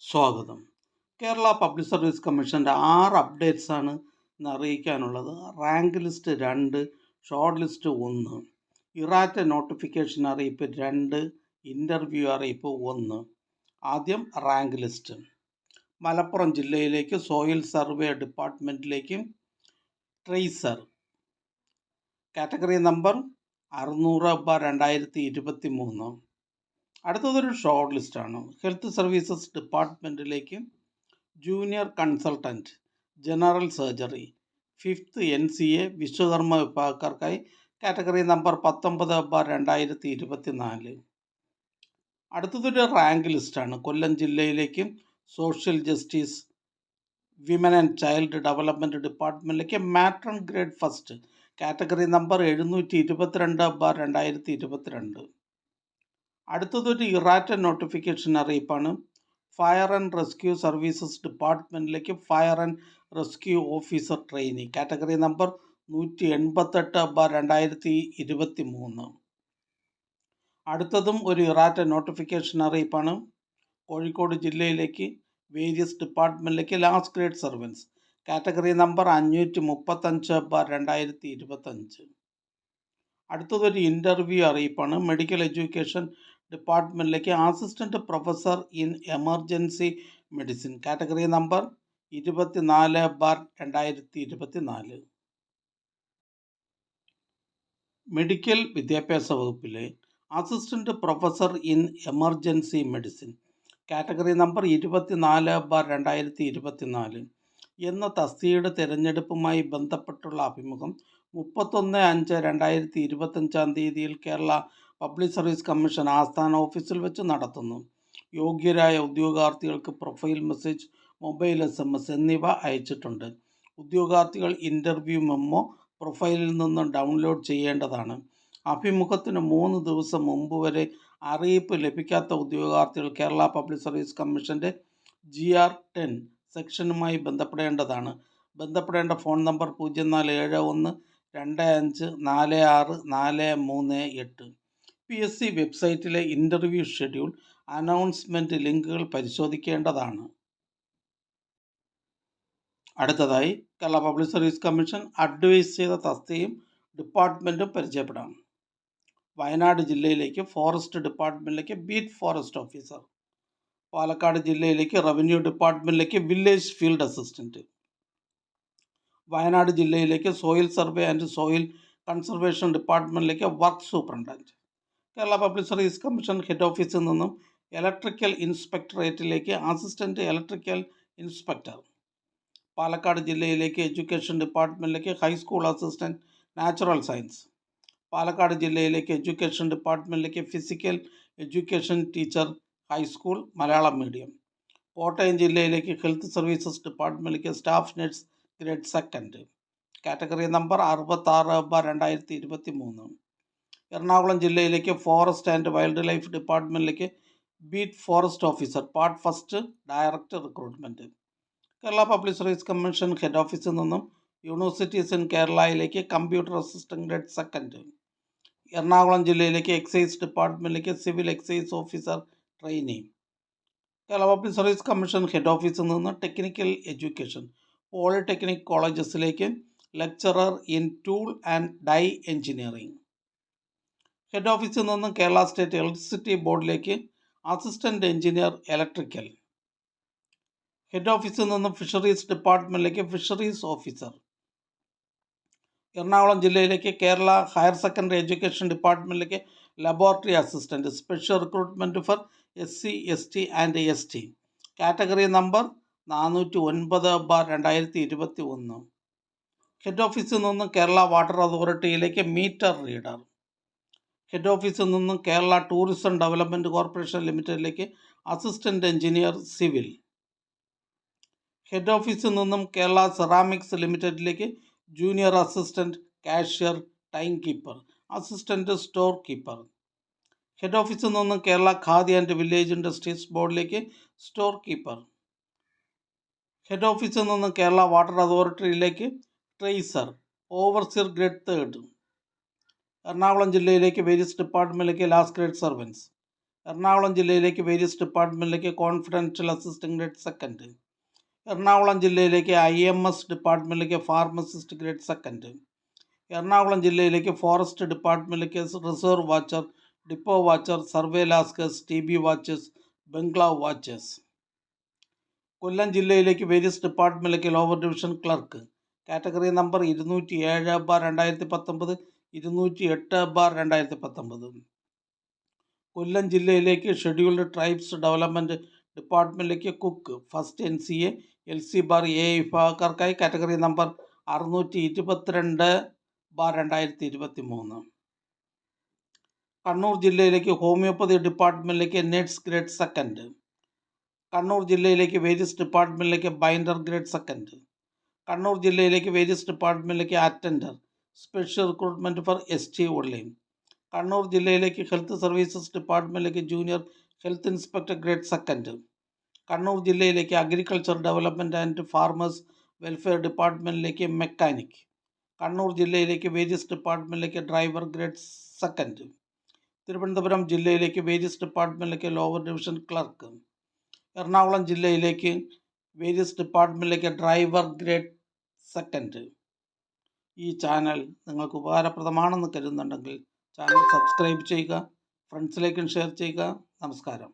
സ്വാഗതം. Kerala public service കമ്മീഷൻ്റെ 6 അപ്ഡേറ്റ്സാണ് ഇന്ന് അറിയിക്കാനുള്ളത്. Rank list 2, short list 1, errata notification അറിയിപ്പ് 2, ഇൻ്റർവ്യൂ അറിയിപ്പ് 1. ആദ്യം റാങ്ക് ലിസ്റ്റ്. മലപ്പുറം ജില്ലയിലേക്ക് സോയിൽ സർവേ ഡിപ്പാർട്ട്മെൻറ്റിലേക്ക് ട്രേസർ കാറ്റഗറി നമ്പർ 600/2023. അടുത്തതൊരു ഷോർട്ട് ലിസ്റ്റാണ്. ഹെൽത്ത് സർവീസസ് ഡിപ്പാർട്ട്മെൻറ്റിലേക്ക് junior consultant general surgery 5th NCA Vishwakarma വിഭാഗക്കാർക്കായി കാറ്റഗറി നമ്പർ 19/2024. അടുത്തതൊരു റാങ്ക് ലിസ്റ്റാണ്. കൊല്ലം ജില്ലയിലേക്ക് social justice women and child development ഡിപ്പാർട്ട്മെൻറ്റിലേക്ക് matron grade first category number 722/2022. അടുത്തതൊരു ഇറാറ്റ നോട്ടിഫിക്കേഷൻ അറിയിപ്പാണ്. ഫയർ ആൻഡ് റെസ്ക്യൂ സർവീസസ് ഡിപ്പാർട്ട്മെൻറ്റിലേക്ക് fire and rescue officer trainee category number 188/2023. അടുത്തതും ഒരു ഇറാറ്റ നോട്ടിഫിക്കേഷൻ അറിയിപ്പാണ്. കോഴിക്കോട് ജില്ലയിലേക്ക് വേരിയസ് ഡിപ്പാർട്ട്മെൻറ്റിലേക്ക് last grade servants category number 535/2025. അടുത്തതൊരു ഇൻ്റർവ്യൂ അറിയിപ്പാണ്. മെഡിക്കൽ എഡ്യൂക്കേഷൻ ഡിപ്പാർട്ട്മെൻറ്റിലേക്ക് assistant professor in emergency medicine category number 24/2024. Medical വിദ്യാഭ്യാസ വകുപ്പിലെ assistant professor in emergency medicine category number 24/2024 എന്ന തസ്തികയുടെ തിരഞ്ഞെടുപ്പുമായി ബന്ധപ്പെട്ടുള്ള അഭിമുഖം 31/5/2025 കേരള പബ്ലിക് സർവീസ് കമ്മീഷൻ ആസ്ഥാന ഓഫീസിൽ വെച്ച് നടത്തുന്നു. യോഗ്യരായ ഉദ്യോഗാർത്ഥികൾക്ക് പ്രൊഫൈൽ മെസ്സേജ്, മൊബൈൽ SMS എന്നിവ അയച്ചിട്ടുണ്ട്. ഉദ്യോഗാർത്ഥികൾ ഇൻ്റർവ്യൂ മെമ്മോ പ്രൊഫൈലിൽ നിന്ന് ഡൗൺലോഡ് ചെയ്യേണ്ടതാണ്. അഭിമുഖത്തിന് 3 ദിവസം മുമ്പ് വരെ അറിയിപ്പ് ലഭിക്കാത്ത ഉദ്യോഗാർത്ഥികൾ കേരള പബ്ലിക് സർവീസ് കമ്മീഷൻ്റെ GR 10 സെക്ഷനുമായി ബന്ധപ്പെടേണ്ടതാണ്. ബന്ധപ്പെടേണ്ട ഫോൺ നമ്പർ 047125464338. PSC വെബ്സൈറ്റിലെ ഇൻ്റർവ്യൂ ഷെഡ്യൂൾ, അനൗൺസ്മെൻറ്റ് ലിങ്കുകൾ പരിശോധിക്കേണ്ടതാണ്. അടുത്തതായി Kerala public service commission advise ചെയ്ത തസ്തികയും ഡിപ്പാർട്ട്മെൻറ്റും പരിചയപ്പെടാം. വയനാട് ജില്ലയിലേക്ക് ഫോറസ്റ്റ് ഡിപ്പാർട്ട്മെൻറ്റിലേക്ക് ബീറ്റ് ഫോറസ്റ്റ് ഓഫീസർ. പാലക്കാട് ജില്ലയിലേക്ക് റവന്യൂ ഡിപ്പാർട്ട്മെൻറ്റിലേക്ക് വില്ലേജ് ഫീൽഡ് അസിസ്റ്റൻറ്റ്. വയനാട് ജില്ലയിലേക്ക് soil survey and soil conservation ഡിപ്പാർട്ട്മെൻറ്റിലേക്ക് work superintendent. Kerala public service commission head ഓഫീസിൽ നിന്നും ഇലക്ട്രിക്കൽ ഇൻസ്പെക്ടറേറ്റിലേക്ക് അസിസ്റ്റൻറ്റ് ഇലക്ട്രിക്കൽ ഇൻസ്പെക്ടർ. പാലക്കാട് ജില്ലയിലേക്ക് എഡ്യൂക്കേഷൻ ഡിപ്പാർട്ട്മെൻറ്റിലേക്ക് high school assistant natural science. Palakkad ജില്ലയിലേക്ക് എഡ്യൂക്കേഷൻ ഡിപ്പാർട്ട്മെൻറ്റിലേക്ക് physical education teacher high school Malayalam medium. Kottayam ജില്ലയിലേക്ക് ഹെൽത്ത് സർവീസസ് ഡിപ്പാർട്ട്മെൻറ്റിലേക്ക് staff nurse grade 2 category number 66/2023. Ernakulam ജില്ലയിലേക്ക് ഫോറസ്റ്റ് ആൻഡ് വൈൽഡ് ലൈഫ് ഡിപ്പാർട്ട്മെൻറ്റിലേക്ക് beat forest officer part 1 direct recruitment. Kerala public service commission head ഓഫീസിൽ നിന്നും universities in കേരളയിലേക്ക് computer assistant grade 2. Ernakulam ജില്ലയിലേക്ക് excise ഡിപ്പാർട്ട്മെൻറ്റിലേക്ക് civil excise officer trainee. Kerala public service commission head ഓഫീസിൽ നിന്ന് technical education polytechnic കോളേജസിലേക്ക് lecturer in tool and die engineering. Head ഓഫീസിൽ നിന്നും കേരള സ്റ്റേറ്റ് ഇലക്ട്രിസിറ്റി ബോർഡിലേക്ക് അസിസ്റ്റൻറ്റ് എഞ്ചിനീയർ ഇലക്ട്രിക്കൽ. ഹെഡ് ഓഫീസിൽ നിന്നും ഫിഷറീസ് ഡിപ്പാർട്ട്മെൻറ്റിലേക്ക് ഫിഷറീസ് ഓഫീസർ. എറണാകുളം ജില്ലയിലേക്ക് കേരള ഹയർ സെക്കൻഡറി എഡ്യൂക്കേഷൻ ഡിപ്പാർട്ട്മെൻറ്റിലേക്ക് laboratory assistant special recruitment for SC ST and ST category number 409/2021. Head ഓഫീസിൽ നിന്നും കേരള വാട്ടർ അതോറിറ്റിയിലേക്ക് മീറ്റർ റീഡർ. ഹെഡ് ഓഫീസിൽ നിന്നും കേരള ടൂറിസം ഡെവലപ്മെൻറ്റ് കോർപ്പറേഷൻ ലിമിറ്റഡിലേക്ക് അസിസ്റ്റൻറ്റ് എഞ്ചിനീയർ സിവിൽ. ഹെഡ് ഓഫീസിൽ നിന്നും കേരള സെറാമിക്സ് ലിമിറ്റഡിലേക്ക് junior assistant cashier time keeper assistant store keeper. Head ഓഫീസിൽ നിന്നും Kerala khadi and village industries ബോർഡിലേക്ക് സ്റ്റോർ കീപ്പർ. ഹെഡ് ഓഫീസിൽ നിന്നും കേരള വാട്ടർ അതോറിറ്റിയിലേക്ക് ട്രേസർ ഓവർസിയർ ഗ്രേഡ് 3. എറണാകുളം ജില്ലയിലേക്ക് വേരിയസ് ഡിപ്പാർട്ട്മെൻറ്റിലേക്ക് ലാസ്റ്റ് ഗ്രേഡ് സർവൻസ്. എറണാകുളം ജില്ലയിലേക്ക് വേരിയസ് ഡിപ്പാർട്ട്മെൻറ്റിലേക്ക് confidential assistant grade second. Ernakulam ജില്ലയിലേക്ക് IMS ഡിപ്പാർട്ട്മെൻറ്റിലേക്ക് ഫാർമസിസ്റ്റ് ഗ്രേഡ് സെക്കൻഡ്. എറണാകുളം ജില്ലയിലേക്ക് ഫോറസ്റ്റ് ഡിപ്പാർട്ട്മെൻറ്റിലേക്ക് reserve watcher, depot watcher, survey lascars, TB watchers, ബംഗ്ലാവ് വാച്ചേഴ്സ്. കൊല്ലം ജില്ലയിലേക്ക് വേരിയസ് ഡിപ്പാർട്ട്മെൻറ്റിലേക്ക് lower division clerk. Category number 207/2019, 208/2019. Kollam ജില്ലയിലേക്ക് ഷെഡ്യൂൾഡ് ട്രൈബ്സ് ഡെവലപ്മെൻറ്റ് ഡിപ്പാർട്ട്മെൻറ്റിലേക്ക് cook, first NCA LC bar A വിഭാഗക്കാർക്കായി കാറ്റഗറി നമ്പർ 622/2023. കണ്ണൂർ ജില്ലയിലേക്ക് ഹോമിയോപ്പതി ഡിപ്പാർട്ട്മെൻറ്റിലേക്ക് നേഴ്സ് ഗ്രേഡ് സെക്കൻഡ്. കണ്ണൂർ ജില്ലയിലേക്ക് വേരിയസ് ഡിപ്പാർട്ട്മെൻറ്റിലേക്ക് ബൈൻഡർ ഗ്രേഡ് സെക്കൻഡ്. കണ്ണൂർ ജില്ലയിലേക്ക് വേരിയസ് ഡിപ്പാർട്ട്മെൻറ്റിലേക്ക് attender, special recruitment for ST only. Kannur ജില്ലയിലേക്ക് ഹെൽത്ത് സർവീസസ് ഡിപ്പാർട്ട്മെൻറ്റിലേക്ക് junior health inspector grade second. Kannur ജില്ലയിലേക്ക് agriculture development and farmers welfare ഡിപ്പാർട്ട്മെൻറ്റിലേക്ക് മെക്കാനിക്. കണ്ണൂർ ജില്ലയിലേക്ക് വേരിയസ് ഡിപ്പാർട്ട്മെൻറ്റിലേക്ക് ഡ്രൈവർ ഗ്രേഡ് സെക്കൻഡ്. തിരുവനന്തപുരം ജില്ലയിലേക്ക് വേരിയസ് ഡിപ്പാർട്ട്മെൻറ്റിലേക്ക് ലോവർ ഡിവിഷൻ ക്ലർക്ക്. എറണാകുളം ജില്ലയിലേക്ക് വേരിയസ് ഡിപ്പാർട്ട്മെൻറ്റിലേക്ക് ഡ്രൈവർ ഗ്രേഡ് സെക്കൻഡ്. ഈ ചാനൽ നിങ്ങൾക്ക് ഉപകാരപ്രദമാണെന്ന് കരുതുന്നുണ്ടെങ്കിൽ ചാനൽ സബ്സ്ക്രൈബ് ചെയ്യുക, ഫ്രണ്ട്സിലേക്കും ഷെയർ ചെയ്യുക. നമസ്കാരം.